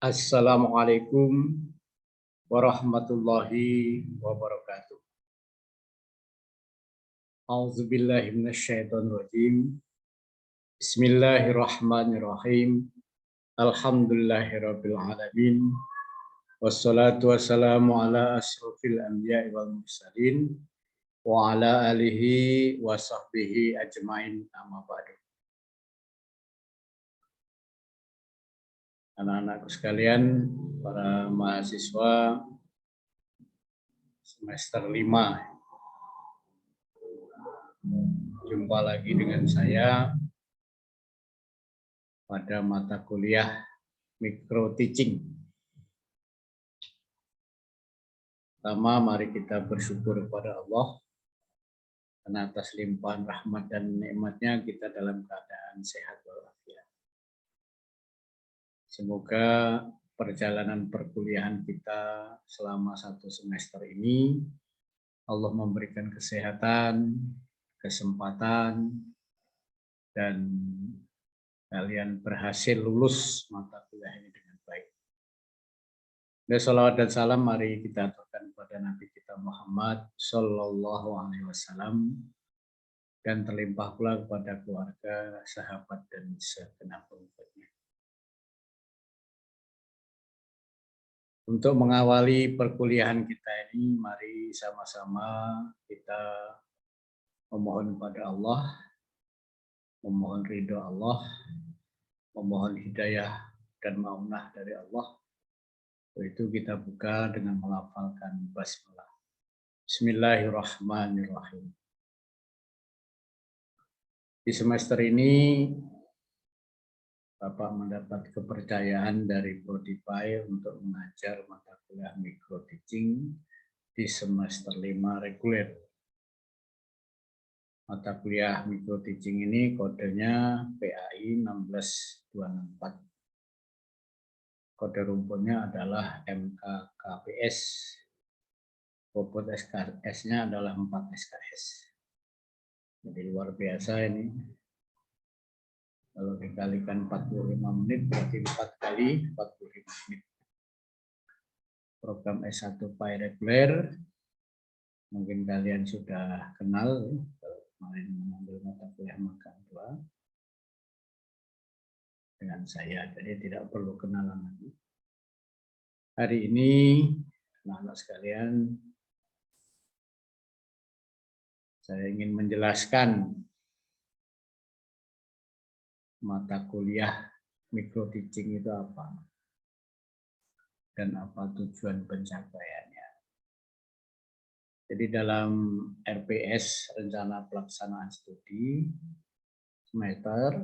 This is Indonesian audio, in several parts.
Assalamualaikum warahmatullahi wabarakatuh. A'udzubillahi minasyaitonirrajim. Bismillahirrahmanirrahim. Alhamdulillahirabbil alamin. Wassalatu wassalamu ala asyrofil anbiya'i wal mursalin wa ala alihi wa sahbihi ajmain, amma ba'du. Anak-anakku sekalian, para mahasiswa semester 5, jumpa lagi dengan saya pada mata kuliah micro teaching. Pertama, mari kita bersyukur kepada Allah karena atas limpahan rahmat dan nikmatnya kita dalam keadaan sehat walafiat. Semoga perjalanan perkuliahan kita selama 1 semester ini Allah memberikan kesehatan, kesempatan, dan kalian berhasil lulus mata kuliah ini dengan baik. Dan salawat dan salam mari kita aturkan kepada Nabi kita Muhammad Sallallahu Alaihi Wasallam dan terlimpah pula kepada keluarga, sahabat, dan segenap pengikutnya. Untuk mengawali perkuliahan kita ini, mari sama-sama kita memohon kepada Allah, memohon ridho Allah, memohon hidayah dan maunah dari Allah. Itu kita buka dengan melafalkan basmalah. Bismillahirrahmanirrahim. Di semester ini Bapak mendapat kepercayaan dari Prodipay untuk mengajar mata kuliah micro teaching di semester 5 reguler. Mata kuliah micro teaching ini kodenya PAI 16264. Kode rumputnya adalah MKKPS. Bobot SKS-nya adalah 4 SKS. Jadi luar biasa ini. Kalau dikalikan 45 menit berarti 4 kali 45 menit. Program S1 PAI reguler, mungkin kalian sudah kenal kalau kemarin mengambil mata kuliah magang 2 dengan saya, jadi tidak perlu kenalan lagi. Hari ini anak-anak sekalian, saya ingin menjelaskan mata kuliah micro teaching itu apa dan apa tujuan pencapaiannya. Jadi dalam RPS, Rencana Pelaksanaan Studi semester,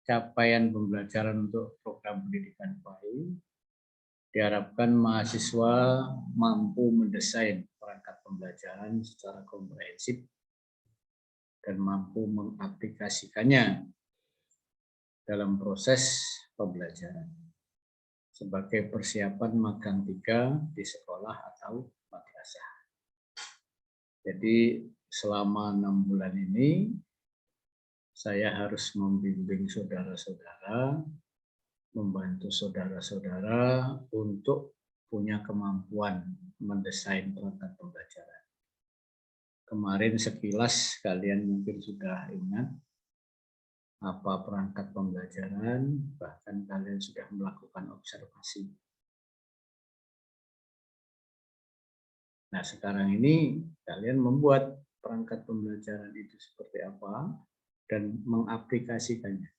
capaian pembelajaran untuk program pendidikan PAI diharapkan mahasiswa mampu mendesain perangkat pembelajaran secara komprehensif dan mampu mengaplikasikannya dalam proses pembelajaran sebagai persiapan magang 3 di sekolah atau madrasah. Jadi selama 6 bulan ini saya harus membimbing saudara-saudara, membantu saudara-saudara untuk punya kemampuan mendesain perangkat pembelajaran. Kemarin sekilas kalian mungkin sudah ingat apa perangkat pembelajaran, bahkan kalian sudah melakukan observasi. Nah, sekarang ini kalian membuat perangkat pembelajaran itu seperti apa dan mengaplikasikannya.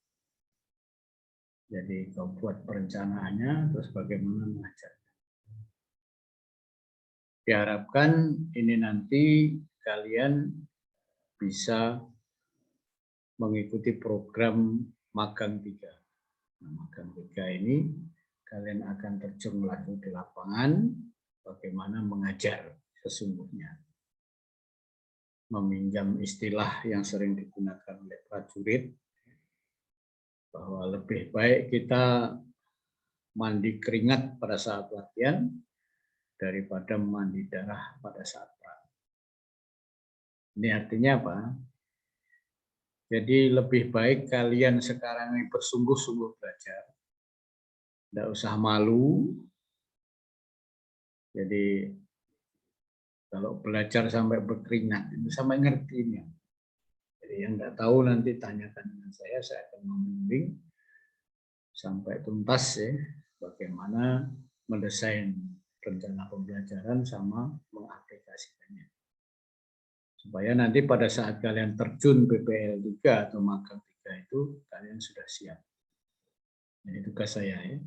Jadi kau buat perencanaannya, terus bagaimana mengajarnya. Diharapkan ini nanti kalian bisa mengikuti program magang 3. Nah, magang 3 ini kalian akan terjun langsung di lapangan bagaimana mengajar sesungguhnya. Meminjam istilah yang sering digunakan oleh prajurit bahwa lebih baik kita mandi keringat pada saat latihan daripada mandi darah pada saat perang. Ini artinya apa? Jadi lebih baik kalian sekarang ini bersungguh-sungguh belajar Tidak usah malu. Jadi kalau belajar sampai berkeringat, itu sampai ngertinya. Jadi yang nggak tahu nanti tanyakan dengan saya akan membimbing sampai tuntas ya, bagaimana mendesain rencana pembelajaran sama mengaplikasikannya. Supaya nanti pada saat kalian terjun PPL 3 atau magang 3 itu, kalian sudah siap. Ini tugas saya ya.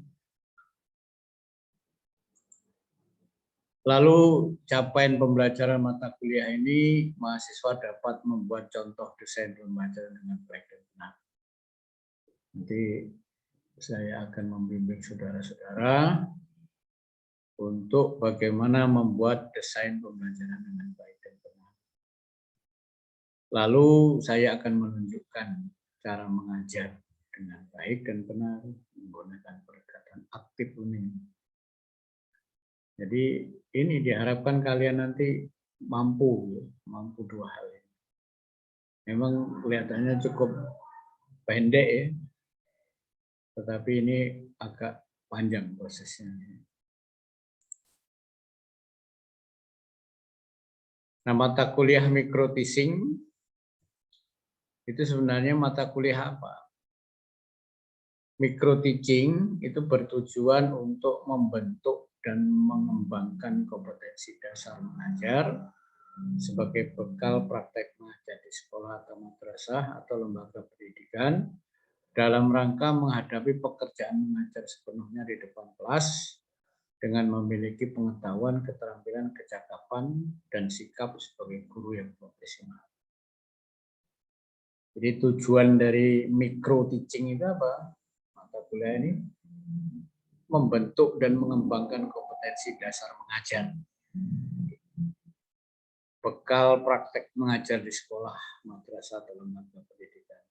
Lalu capaian pembelajaran mata kuliah ini, mahasiswa dapat membuat contoh desain pembelajaran dengan baik dan benar. Nanti saya akan membimbing saudara-saudara untuk bagaimana membuat desain pembelajaran dengan baik dan benar. Lalu saya akan menunjukkan cara mengajar dengan baik dan benar menggunakan pendekatan aktif learning. Jadi ini diharapkan kalian nanti mampu dua hal ini. Memang kelihatannya cukup pendek ya, tetapi ini agak panjang prosesnya. Nah, mata kuliah micro teaching itu sebenarnya mata kuliah apa? Micro teaching itu bertujuan untuk membentuk dan mengembangkan kompetensi dasar mengajar sebagai bekal praktek mengajar di sekolah atau madrasah atau lembaga pendidikan dalam rangka menghadapi pekerjaan mengajar sepenuhnya di depan kelas dengan memiliki pengetahuan, keterampilan, kecakapan, dan sikap sebagai guru yang profesional. Jadi tujuan dari micro teaching itu apa? Mata kuliah ini membentuk dan mengembangkan kompetensi dasar mengajar. Bekal praktek mengajar di sekolah, madrasah, atau lembaga pendidikan.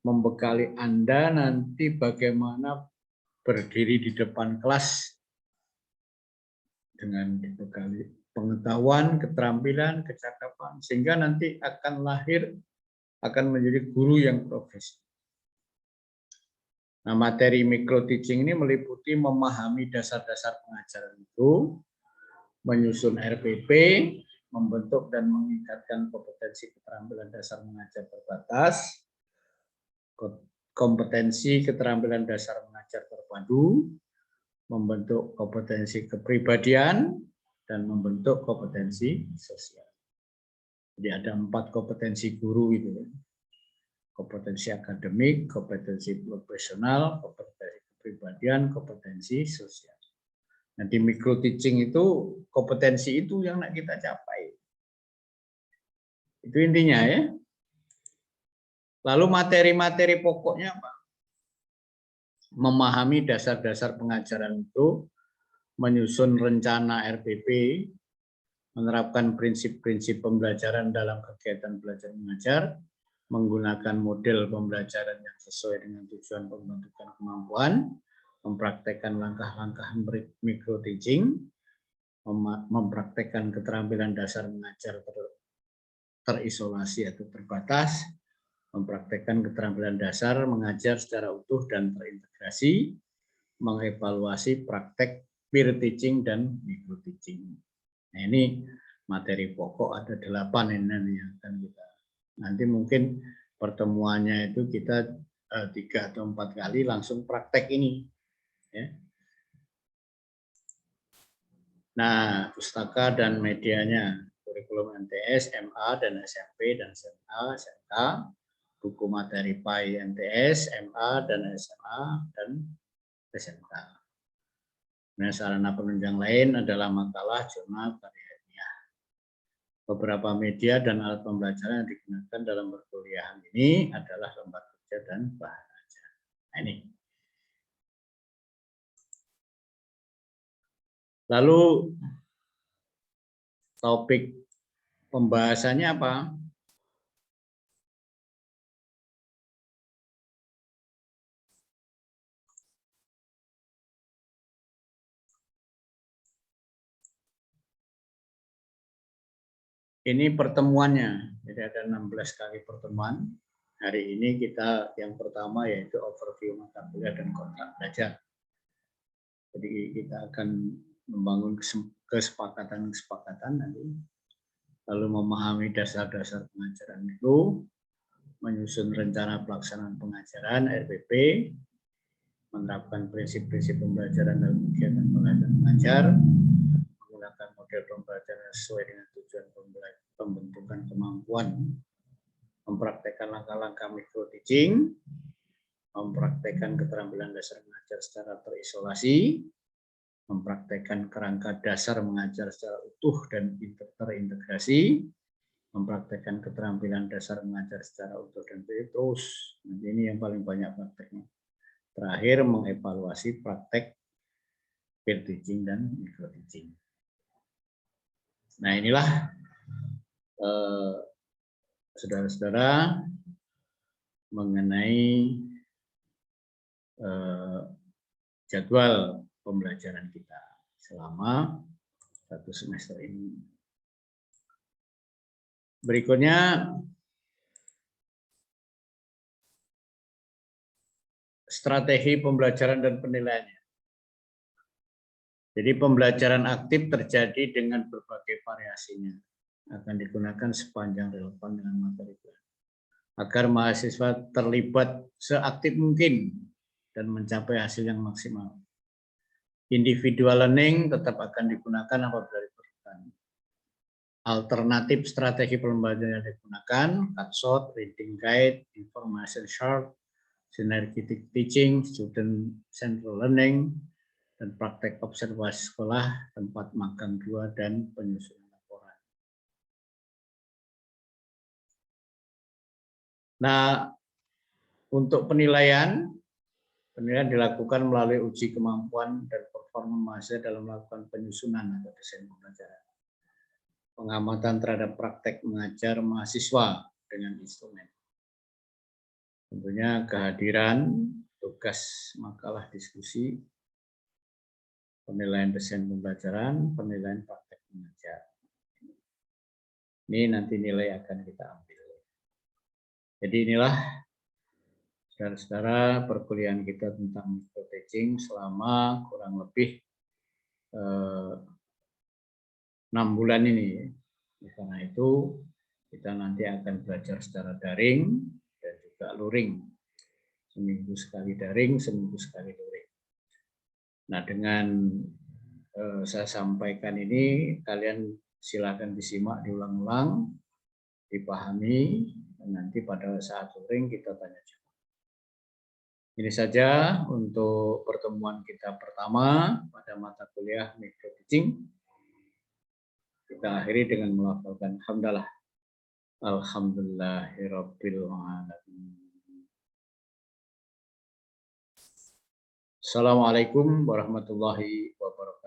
Membekali Anda nanti bagaimana berdiri di depan kelas dengan dibekali pengetahuan, keterampilan, kecakapan, sehingga nanti akan menjadi guru yang profesional. Nah, materi micro teaching ini meliputi memahami dasar-dasar pengajaran itu, menyusun RPP, membentuk dan meningkatkan kompetensi keterampilan dasar mengajar terbatas, kompetensi keterampilan dasar mengajar terpadu, membentuk kompetensi kepribadian, dan membentuk kompetensi sosial. Jadi ada 4 kompetensi guru itu. Kompetensi akademik, kompetensi profesional, kompetensi kepribadian, kompetensi sosial. Nah, di micro teaching itu kompetensi itu yang nak kita capai. Itu intinya ya. Lalu materi-materi pokoknya apa? Memahami dasar-dasar pengajaran itu, menyusun rencana RPP, menerapkan prinsip-prinsip pembelajaran dalam kegiatan belajar mengajar, menggunakan model pembelajaran yang sesuai dengan tujuan pembentukan kemampuan, mempraktekkan langkah-langkah micro teaching, mempraktekkan keterampilan dasar mengajar terisolasi atau terbatas, mempraktekkan keterampilan dasar mengajar secara utuh dan terintegrasi, mengevaluasi praktek peer teaching dan micro teaching. Nah, ini materi pokok ada 8 ini yang akan kita. Nanti mungkin pertemuannya itu kita 3 atau 4 kali langsung praktek ini. Ya. Nah, pustaka dan medianya, kurikulum MTS, MA dan SMP dan SMA, SMK, buku materi PAI MTS, MA dan SMA dan SMK. Nah, sarana penunjang lain adalah makalah, jurnal, karya ilmiah. Beberapa media dan alat pembelajaran yang digunakan dalam perkuliahan ini adalah lembar kerja dan bahan ajar. Nah, ini. Lalu topik pembahasannya apa? Ini pertemuannya, jadi ada 16 kali pertemuan. hari ini kita yang pertama yaitu overview mata kuliah dan kontrak belajar. Jadi kita akan membangun kesepakatan nanti, lalu memahami dasar-dasar pengajaran itu, menyusun rencana pelaksanaan pengajaran RPP, menerapkan prinsip-prinsip pembelajaran dalam kegiatan belajar mengajar, menggunakan model pembelajaran sesuai dengan tujuan pembentukan kemampuan, mempraktekkan langkah-langkah micro teaching, mempraktekkan keterampilan dasar mengajar secara terisolasi, mempraktekkan kerangka dasar mengajar secara utuh dan terintegrasi, mempraktekkan keterampilan dasar mengajar secara utuh dan terus. Nanti ini yang paling banyak prakteknya. Terakhir, mengevaluasi praktek peer teaching dan micro teaching. Nah, inilah saudara-saudara mengenai jadwal pembelajaran kita selama 1 semester ini. Berikutnya, strategi pembelajaran dan penilaiannya. Jadi pembelajaran aktif terjadi dengan berbagai variasinya. Akan digunakan sepanjang relevan dengan materi pelajaran. Agar mahasiswa terlibat seaktif mungkin dan mencapai hasil yang maksimal. Individual learning tetap akan digunakan apabila diperlukan. Alternatif strategi pembelajaran yang digunakan, cut short, reading guide, information short, synergetic teaching, student central learning, dan praktek observasi sekolah, tempat makan 2, dan penyusunan laporan. Nah, untuk penilaian dilakukan melalui uji kemampuan dan performa mahasiswa dalam melakukan penyusunan atau desain pembelajaran. Pengamatan terhadap praktek mengajar mahasiswa dengan instrumen. Tentunya kehadiran, tugas makalah diskusi, penilaian desain pembelajaran, penilaian praktek mengajar. Ini nanti nilai akan kita ambil. Jadi inilah saudara-saudara perkuliahan kita tentang micro teaching selama kurang lebih 6 bulan ini. Karena itu kita nanti akan belajar secara daring dan juga luring. Seminggu sekali daring, seminggu sekali luring. Nah, dengan saya sampaikan ini, kalian silakan disimak, diulang-ulang, dipahami, dan nanti pada saat luring kita tanya jawab. Ini saja untuk pertemuan kita pertama pada mata kuliah micro teaching. Kita akhiri dengan melafalkan hamdalah. Alhamdulillahirabbil alamin. Assalamualaikum warahmatullahi wabarakatuh.